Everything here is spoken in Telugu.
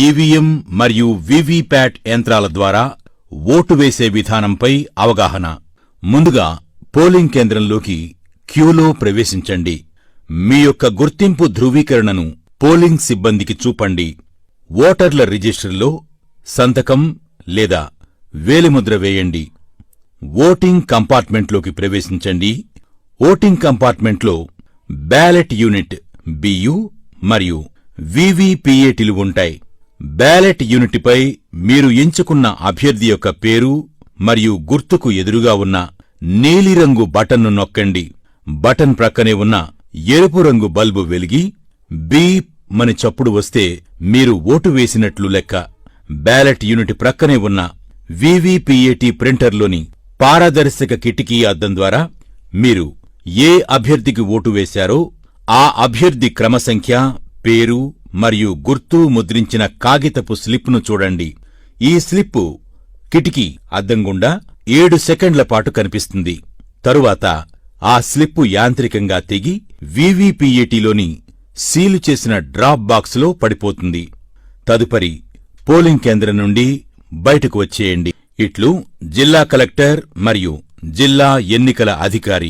ఈవీఎం మరియు వీవీప్యాట్ యంత్రాల ద్వారా ఓటు వేసే విధానంపై అవగాహన. ముందుగా పోలింగ్ కేంద్రంలోకి క్యూలో ప్రవేశించండి. మీ యొక్క గుర్తింపు ధృవీకరణను పోలింగ్ సిబ్బందికి చూపండి. ఓటర్ల రిజిస్టర్లో సంతకం లేదా వేలిముద్ర వేయండి. ఓటింగ్ కంపార్ట్మెంట్లోకి ప్రవేశించండి. ఓటింగ్ కంపార్ట్మెంట్లో బ్యాలెట్ యూనిట్ బియు మరియు వీవీపీఏటీలు ఉంటాయి. బ్యాలెట్ యూనిట్పై మీరు ఎంచుకున్న అభ్యర్థి యొక్క పేరు మరియు గుర్తుకు ఎదురుగా ఉన్న నీలిరంగు బటన్ను నొక్కండి. బటన్ ప్రక్కనే ఉన్న ఎరుపు రంగు బల్బు వెలిగి బీప్ మని చప్పుడు వస్తే మీరు ఓటు వేసినట్లు లెక్క. బ్యాలెట్ యూనిట్ ప్రక్కనే ఉన్న వీవీపీఏటీ ప్రింటర్లోని పారదర్శక కిటికీ అద్దం ద్వారా మీరు ఏ అభ్యర్థికి ఓటు వేశారో ఆ అభ్యర్థి క్రమసంఖ్య, పేరు మరియు గుర్తు ముద్రించిన కాగితపు స్లిప్ను చూడండి. ఈ స్లిప్పు కిటికీ అద్దం గుండా 7 సెకండ్ల పాటు కనిపిస్తుంది. తరువాత ఆ స్లిప్పు యాంత్రికంగా తెగి వీవీపీఏటీలోని సీలు చేసిన డ్రాప్ బాక్సులో పడిపోతుంది. తదుపరి పోలింగ్ కేంద్రం నుండి బయటకు వచ్చేయండి. ఇట్లు జిల్లా కలెక్టర్ మరియు జిల్లా ఎన్నికల అధికారి.